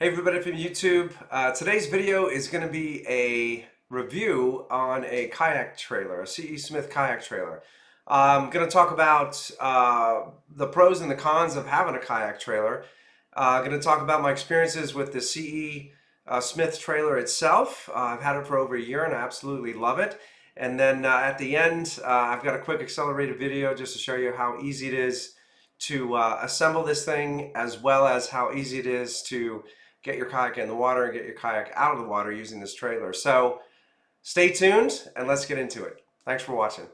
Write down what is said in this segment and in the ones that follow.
Hey everybody from YouTube. Today's video is going to be a review on a kayak trailer, a C.E. Smith kayak trailer. I'm going to talk about the pros and the cons of having a kayak trailer. I'm going to talk about my experiences with the C.E. Smith trailer itself. I've had it for over a year and I absolutely love it. And then at the end, I've got a quick accelerated video just to show you how easy it is to assemble this thing, as well as how easy it is to get your kayak in the water and get your kayak out of the water using this trailer. So stay tuned and let's get into it. Thanks for watching.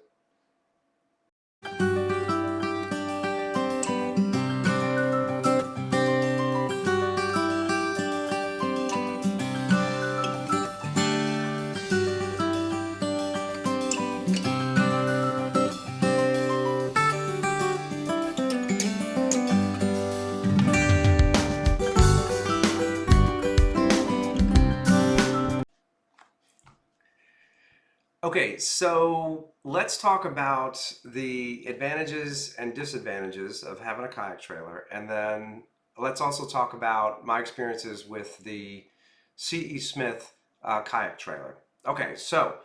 Okay, so let's talk about the advantages and disadvantages of having a kayak trailer, and then let's also talk about my experiences with the C.E. Smith kayak trailer. Okay, so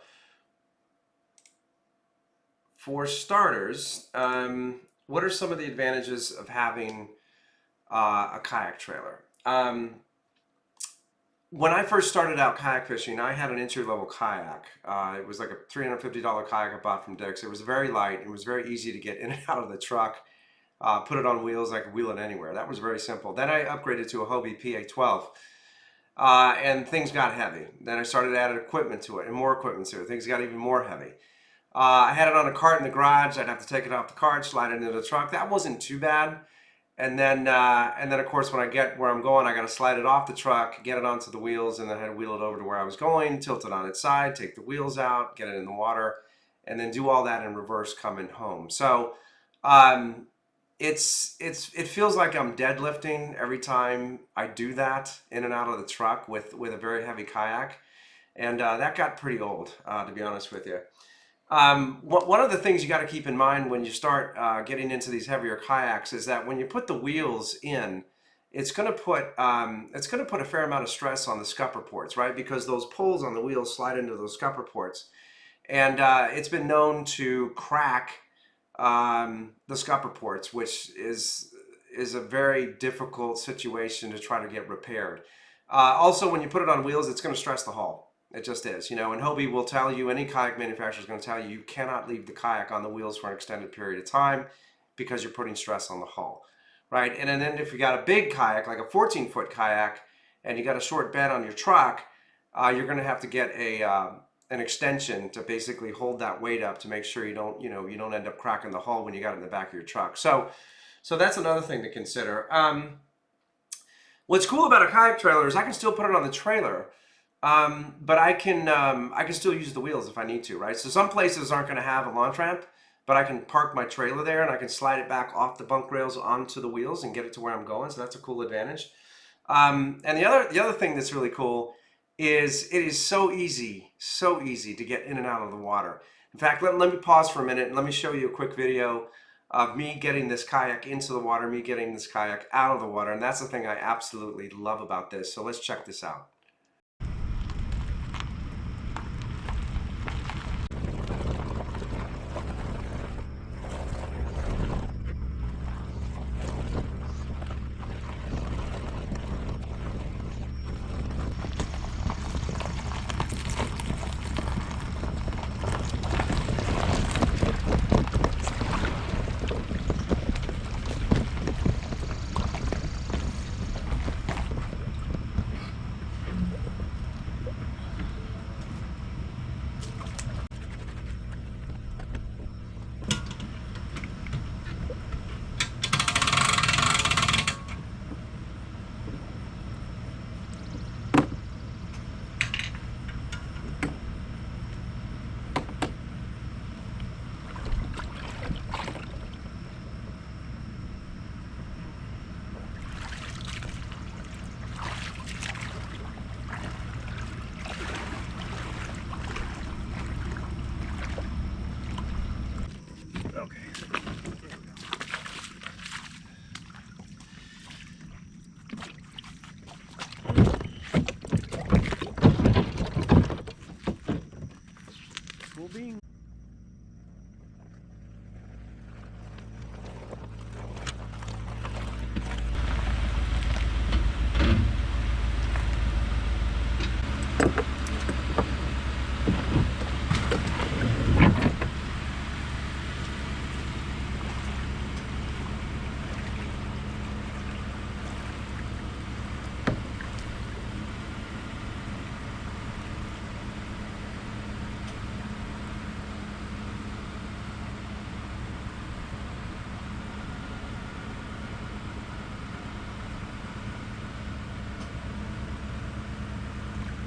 for starters, what are some of the advantages of having a kayak trailer? When I first started out kayak fishing, I had an entry-level kayak. It was like a $350 kayak I bought from Dick's. It was very light. It was very easy to get in and out of the truck. Put it on wheels. I could wheel it anywhere. That was very simple. Then I upgraded to a Hobie PA12, and things got heavy. Then I started adding equipment to it and more equipment to it. Things got even more heavy. I had it on a cart in the garage. I'd have to take it off the cart, slide it into the truck. That wasn't too bad. And then of course, when I get where I'm going, I got to slide it off the truck, get it onto the wheels, and then I had to wheel it over to where I was going, tilt it on its side, take the wheels out, get it in the water, and then do all that in reverse coming home. So it feels like I'm deadlifting every time I do that in and out of the truck with a very heavy kayak, and that got pretty old, to be honest with you. One of the things you got to keep in mind when you start getting into these heavier kayaks is that when you put the wheels in, it's going to put a fair amount of stress on the scupper ports, right? Because those poles on the wheels slide into those scupper ports, and it's been known to crack the scupper ports, which is a very difficult situation to try to get repaired. Also, when you put it on wheels, it's going to stress the hull. It just is, you know, and Hobie will tell you, any kayak manufacturer is going to tell you, you cannot leave the kayak on the wheels for an extended period of time because you're putting stress on the hull, right? And then if you got a big kayak, like a 14-foot kayak, and you got a short bed on your truck, you're going to have to get an extension to basically hold that weight up to make sure you don't end up cracking the hull when you got it in the back of your truck. So that's another thing to consider. What's cool about a kayak trailer is I can still put it on the trailer. But I can still use the wheels if I need to, right? So some places aren't going to have a launch ramp, but I can park my trailer there and I can slide it back off the bunk rails onto the wheels and get it to where I'm going. So that's a cool advantage. And the other thing that's really cool is it is so easy to get in and out of the water. In fact, let me pause for a minute and let me show you a quick video of me getting this kayak into the water, me getting this kayak out of the water. And that's the thing I absolutely love about this. So let's check this out.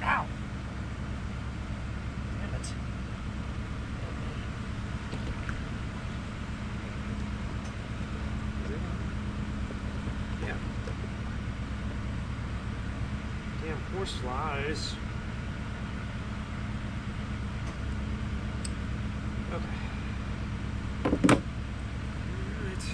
Ow! Damn it. Yeah. Damn horse flies. Okay. Alright.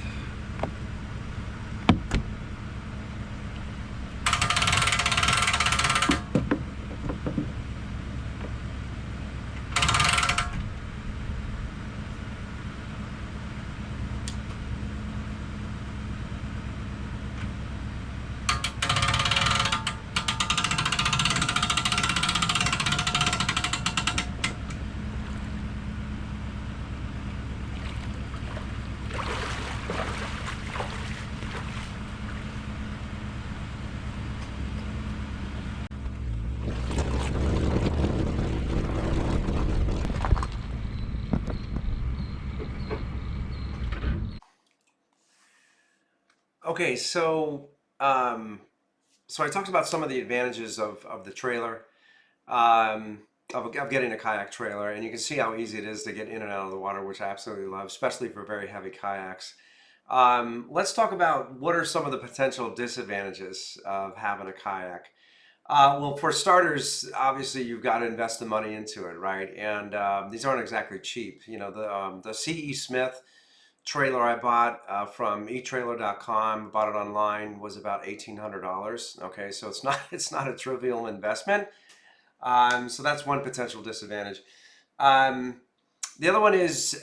Okay, so I talked about some of the advantages of the trailer, um, of getting a kayak trailer, and you can see how easy it is to get in and out of the water, which I absolutely love, especially for very heavy kayaks. Let's talk about what are some of the potential disadvantages of having a kayak. Well, for starters, obviously you've got to invest the money into it, right? And these aren't exactly cheap. You know, the C.E. Smith trailer I bought from eTrailer.com, bought it online, was about $1,800. Okay, so it's not it's not a trivial investment. So that's one potential disadvantage. Um, the other one is,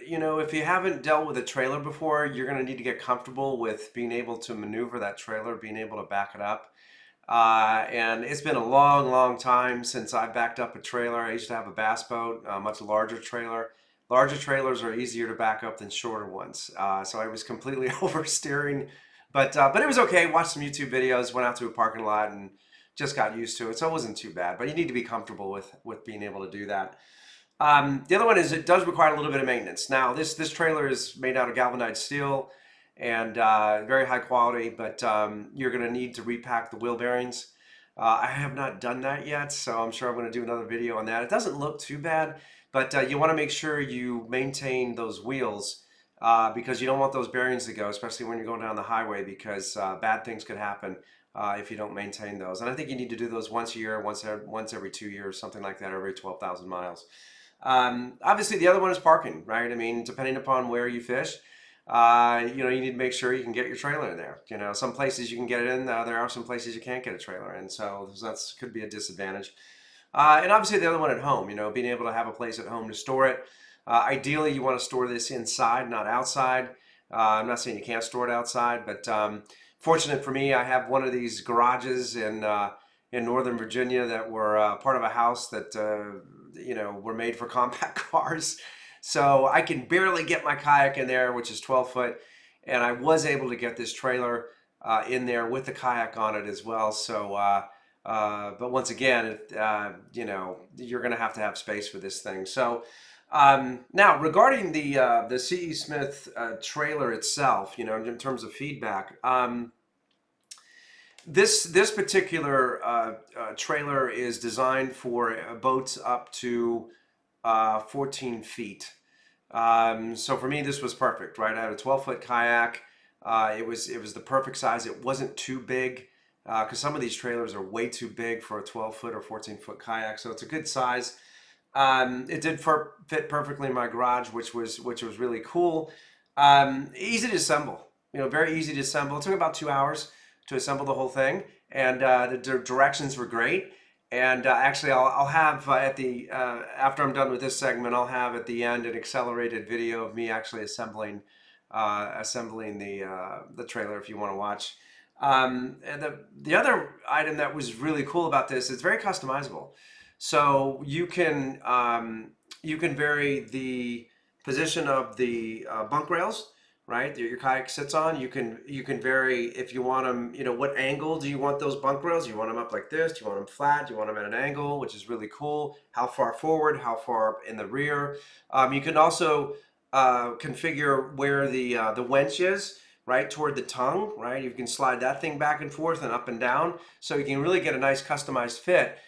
you know, if you haven't dealt with a trailer before, you're going to need to get comfortable with being able to maneuver that trailer, being able to back it up. And it's been a long, long time since I backed up a trailer. I used to have a bass boat, a much larger trailer. Larger trailers are easier to back up than shorter ones. So I was completely oversteering, but it was okay. Watched some YouTube videos, went out to a parking lot, and just got used to it. So it wasn't too bad. But you need to be comfortable with being able to do that. The other one is it does require a little bit of maintenance. Now, this trailer is made out of galvanized steel and very high quality, but you're going to need to repack the wheel bearings. I have not done that yet, so I'm sure I'm going to do another video on that. It doesn't look too bad, but you want to make sure you maintain those wheels because you don't want those bearings to go, especially when you're going down the highway, because bad things could happen if you don't maintain those. And I think you need to do those once a year, once every 2 years, something like that, every 12,000 miles. Obviously, the other one is parking, right? I mean, depending upon where you fish, you know, you need to make sure you can get your trailer in there. You know, some places you can get it in, there are some places you can't get a trailer in, so that's could be a disadvantage. And obviously, the other one at home, you know, being able to have a place at home to store it. Ideally, you want to store this inside, not outside. I'm not saying you can't store it outside, but fortunate for me, I have one of these garages in Northern Virginia that were part of a house that you know, were made for compact cars. So I can barely get my kayak in there, which is 12 foot, and I was able to get this trailer in there with the kayak on it as well. So, but once again, you know, you're going to have space for this thing. So now regarding the C.E. Smith trailer itself, you know, in terms of feedback. This particular trailer is designed for boats up to 14 feet. So for me, this was perfect, right? I had a 12-foot kayak. It was the perfect size. It wasn't too big because some of these trailers are way too big for a 12-foot or 14-foot kayak. So it's a good size. It did fit perfectly in my garage, which was really cool. Easy to assemble. You know, very easy to assemble. It took about 2 hours to assemble the whole thing, and the directions were great. And actually, I'll have at the after I'm done with this segment, I'll have at the end an accelerated video of me actually assembling the trailer if you want to watch. And the other item that was really cool about this, it's very customizable. So you can vary the position of the bunk rails, right? That your kayak sits on. You can vary if you want them. You know, what angle do you want those bunk rails? Do you want them up like this? Do you want them flat? Do you want them at an angle, which is really cool? How far forward? How far in the rear? You can also configure where the winch is, right toward the tongue, right? You can slide that thing back and forth and up and down, so you can really get a nice customized fit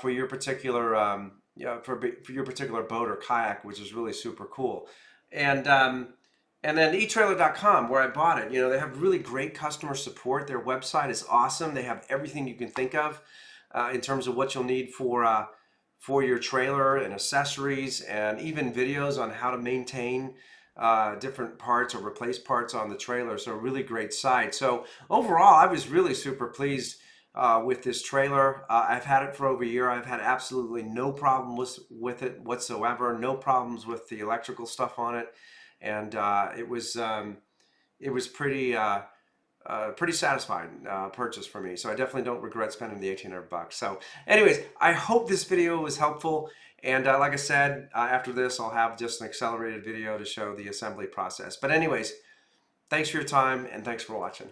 for your particular for your particular boat or kayak, which is really super cool. And and then eTrailer.com, where I bought it, you know, they have really great customer support. Their website is awesome. They have everything you can think of in terms of what you'll need for your trailer and accessories, and even videos on how to maintain different parts or replace parts on the trailer. So a really great site. So overall, I was really super pleased with this trailer. I've had it for over a year. I've had absolutely no problem with it whatsoever. No problems with the electrical stuff on it, and it was pretty satisfying purchase for me. So I definitely don't regret spending the 1,800 bucks. So, anyways, I hope this video was helpful. And like I said, after this, I'll have just an accelerated video to show the assembly process. But anyways, thanks for your time and thanks for watching.